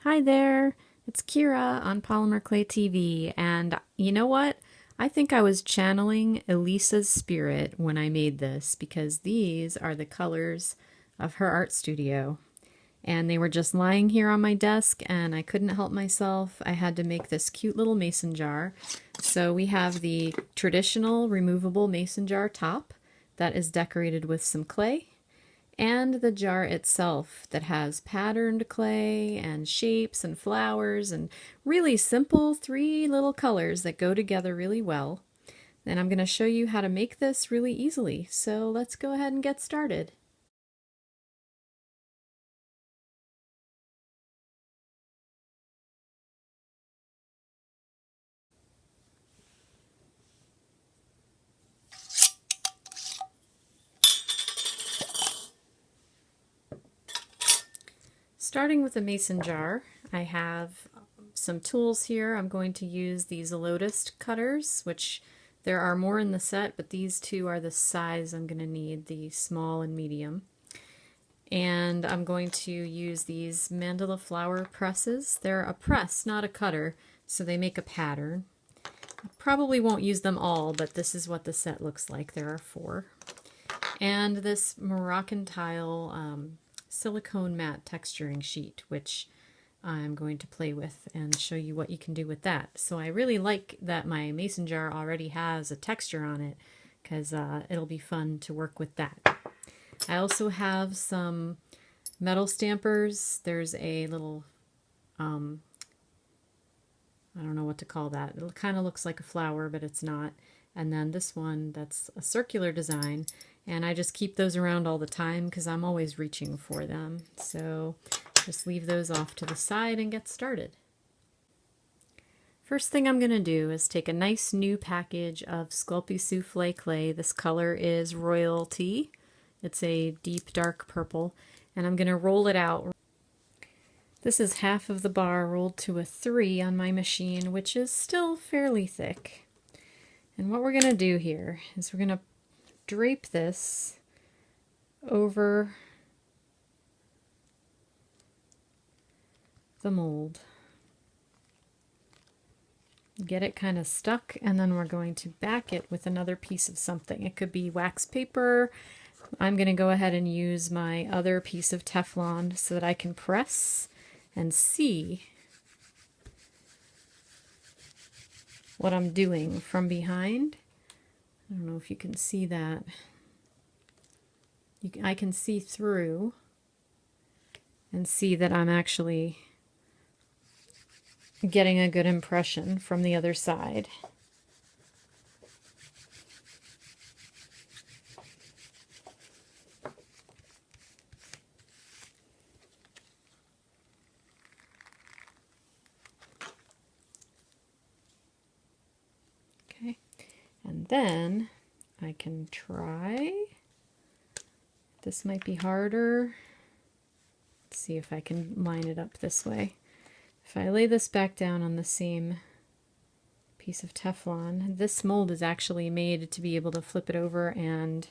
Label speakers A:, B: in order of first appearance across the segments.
A: Hi there, it's Kira on Polymer Clay TV, and you know what? I think I was channeling Elisa's spirit when I made this because these are the colors of her art studio. And they were just lying here on my desk and I couldn't help myself. I had to make this cute little mason jar. So we have the traditional removable mason jar top that is decorated with some clay, and the jar itself that has patterned clay and shapes and flowers and really simple three little colors that go together really well. And I'm going to show you how to make this really easily. So let's go ahead and get started. Starting with a mason jar, I have some tools here. I'm going to use these lotus cutters, which there are more in the set, but these two are the size I'm going to need, the small and medium. And I'm going to use these mandala flower presses. They're a press, not a cutter, so they make a pattern. I probably won't use them all, but this is what the set looks like. There are 4. And this Moroccan tile silicone matte texturing sheet, which I'm going to play with and show you what you can do with that. So I really like that my mason jar already has a texture on it because it'll be fun to work with that. I also have some metal stampers. There's a little, I don't know what to call that. It kind of looks like a flower, but it's not. And then this one that's a circular design, and I just keep those around all the time because I'm always reaching for them. So just leave those off to the side and get started. First thing I'm going to do is take a nice new package of sculpey souffle clay. This color is Royalty. It's a deep dark purple, and I'm going to roll it out. This is half of the bar rolled to a 3 on my machine, which is still fairly thick. And what we're going to do here is we're going to drape this over the mold. Get it kind of stuck, and then we're going to back it with another piece of something. It could be wax paper. I'm going to go ahead and use my other piece of Teflon so that I can press and see what I'm doing from behind. I don't know if you can see that. I can see through and see that I'm actually getting a good impression from the other side. Okay, and then I can try. This might be harder. Let's see if I can line it up this way. If I lay this back down on the same piece of Teflon, this mold is actually made to be able to flip it over and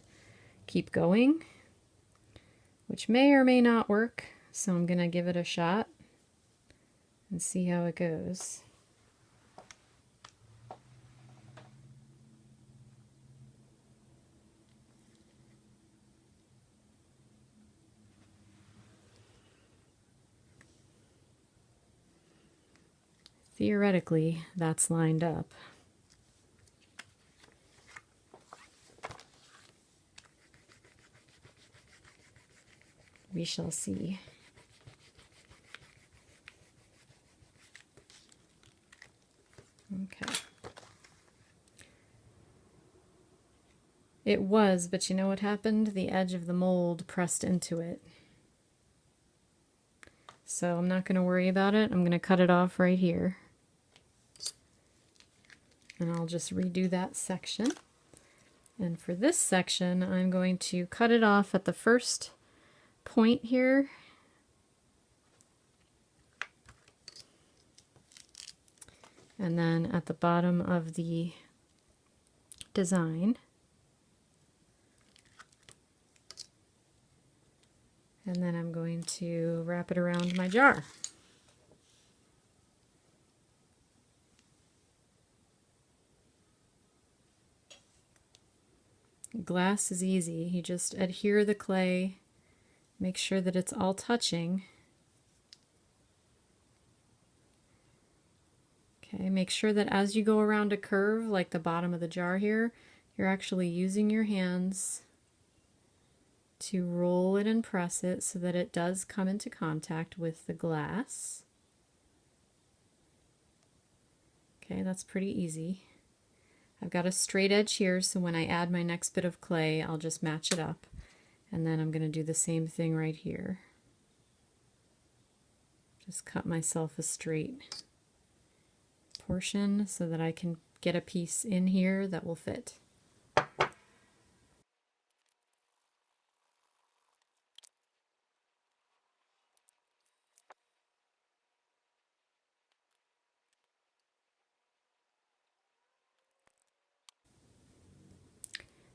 A: keep going, which may or may not work. So I'm going to give it a shot and see how it goes. Theoretically, that's lined up. We shall see. Okay. It was, but you know what happened? The edge of the mold pressed into it. So I'm not going to worry about it. I'm going to cut it off right here. And I'll just redo that section. And for this section, I'm going to cut it off at the first point here. And then at the bottom of the design. And then I'm going to wrap it around my jar. Glass is easy. You just adhere the clay, make sure that it's all touching. Okay, make sure that as you go around a curve, like the bottom of the jar here, you're actually using your hands to roll it and press it so that it does come into contact with the glass. Okay, that's pretty easy. I've got a straight edge here, so when I add my next bit of clay, I'll just match it up. And then I'm going to do the same thing right here. Just cut myself a straight portion so that I can get a piece in here that will fit.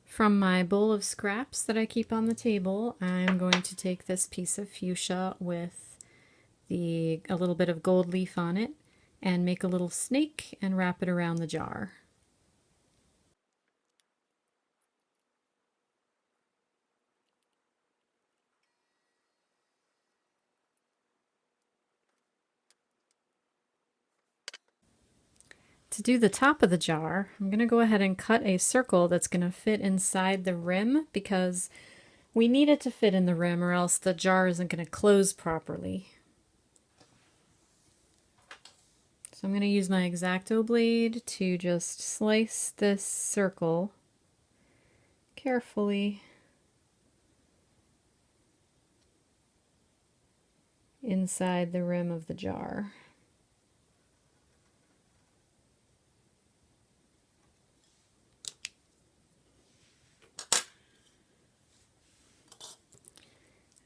A: From my bowl of scraps that I keep on the table, I'm going to take this piece of fuchsia with a little bit of gold leaf on it and make a little snake and wrap it around the jar. To do the top of the jar, I'm going to go ahead and cut a circle that's going to fit inside the rim because we need it to fit in the rim or else the jar isn't going to close properly. So I'm going to use my X-Acto blade to just slice this circle carefully inside the rim of the jar.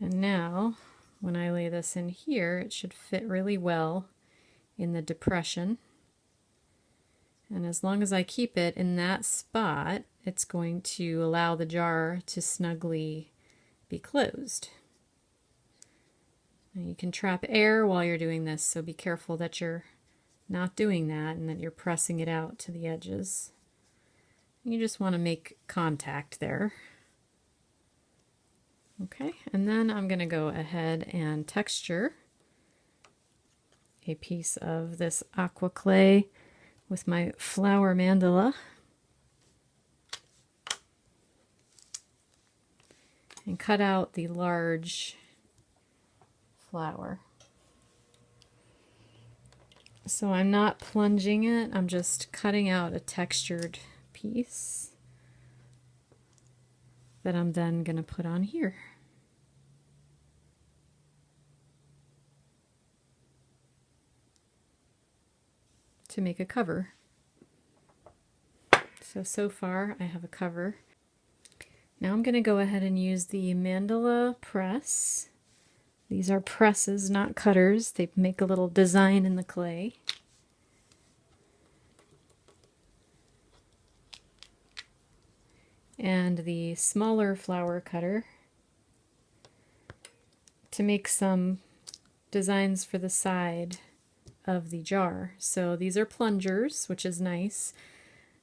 A: And now, when I lay this in here, it should fit really well in the depression. And as long as I keep it in that spot, it's going to allow the jar to snugly be closed. Now you can trap air while you're doing this, so be careful that you're not doing that and that you're pressing it out to the edges. You just want to make contact there. Okay, and then I'm going to go ahead and texture a piece of this aqua clay with my flower mandala. And cut out the large flower. So I'm not plunging it, I'm just cutting out a textured piece that I'm then going to put on here. To make a cover. So far I have a cover. Now I'm going to go ahead and use the mandala press. These are presses, not cutters. They make a little design in the clay. And the smaller flower cutter to make some designs for the side of the jar. So these are plungers, which is nice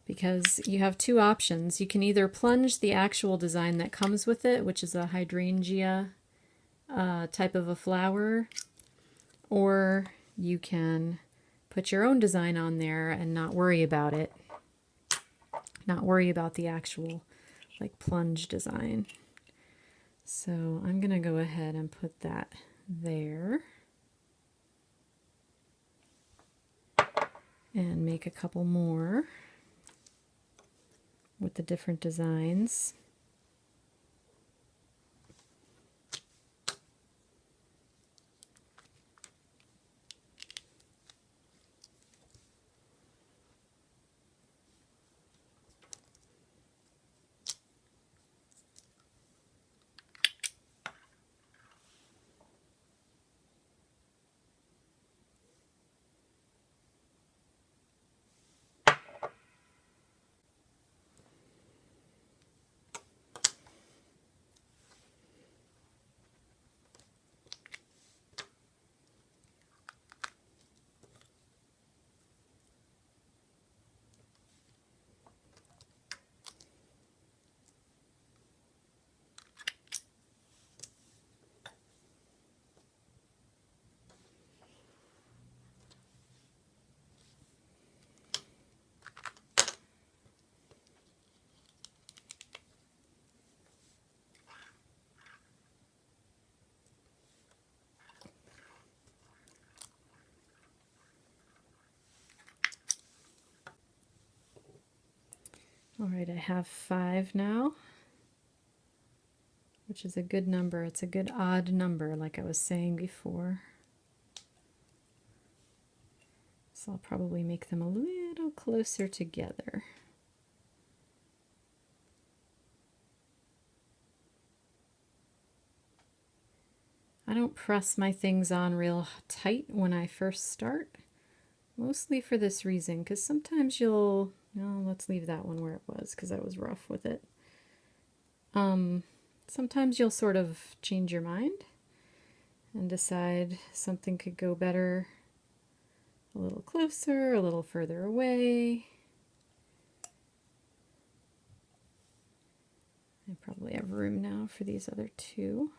A: because you have two options. You can either plunge the actual design that comes with it, which is a hydrangea type of a flower, or you can put your own design on there and not worry about it. Not worry about the actual like plunge design. So I'm going to go ahead and put that there. And make a couple more with the different designs. All right, I have 5 now, which is a good number. It's a good odd number, like I was saying before. So I'll probably make them a little closer together. I don't press my things on real tight when I first start, mostly for this reason, because sometimes you'll, no, let's leave that one where it was because I was rough with it. Sometimes you'll sort of change your mind and decide something could go better a little closer, a little further away. I probably have room now for these other 2.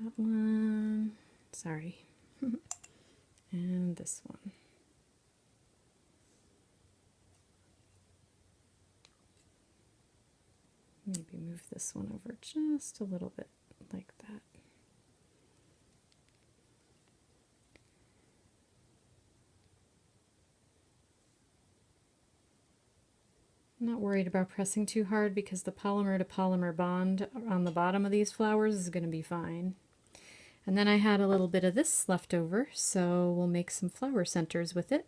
A: That one, sorry, and this one. Maybe move this one over just a little bit like that. I'm not worried about pressing too hard because the polymer to polymer bond on the bottom of these flowers is going to be fine. And then I had a little bit of this left over, so we'll make some flower centers with it.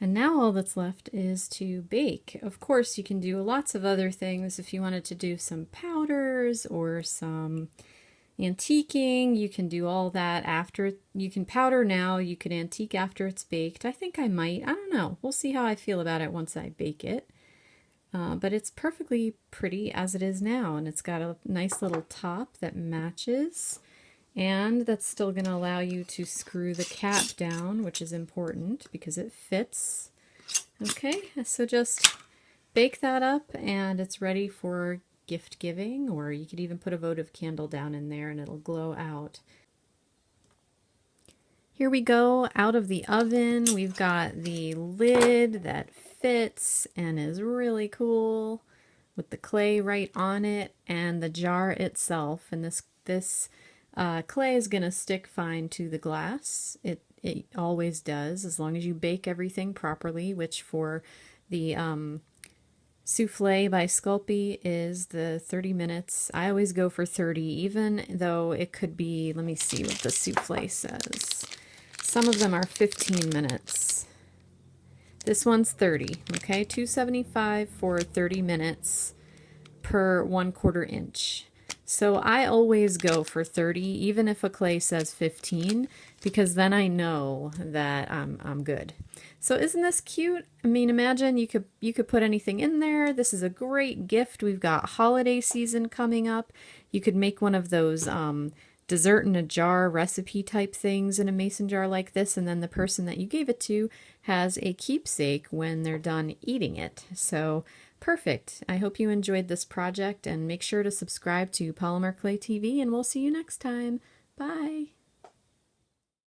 A: And now all that's left is to bake. Of course, you can do lots of other things. If you wanted to do some powders or some antiquing, you can do all that after. You can powder now, you can antique after it's baked. I think I might. I don't know. We'll see how I feel about it once I bake it. But it's perfectly pretty as it is now, and it's got a nice little top that matches. And that's still going to allow you to screw the cap down, which is important because it fits. Okay, so just bake that up and it's ready for gift giving, or you could even put a votive candle down in there and it'll glow out. Here we go, out of the oven. We've got the lid that fits and is really cool with the clay right on it, and the jar itself. And this clay is going to stick fine to the glass. It always does, as long as you bake everything properly, which for the souffle by Sculpey is the 30 minutes. I always go for 30, even though it could be, let me see what the souffle says. Some of them are 15 minutes. This one's 30, okay? $2.75 for 30 minutes per 1/4 inch. So I always go for 30, even if a clay says 15, because then I know that I'm good. So isn't this cute? I mean, imagine you could put anything in there. This is a great gift. We've got holiday season coming up. You could make one of those dessert in a jar recipe type things in a mason jar like this, and then the person that you gave it to has a keepsake when they're done eating it. So perfect. I hope you enjoyed this project, and make sure to subscribe to Polymer Clay TV, and we'll see you next time. Bye.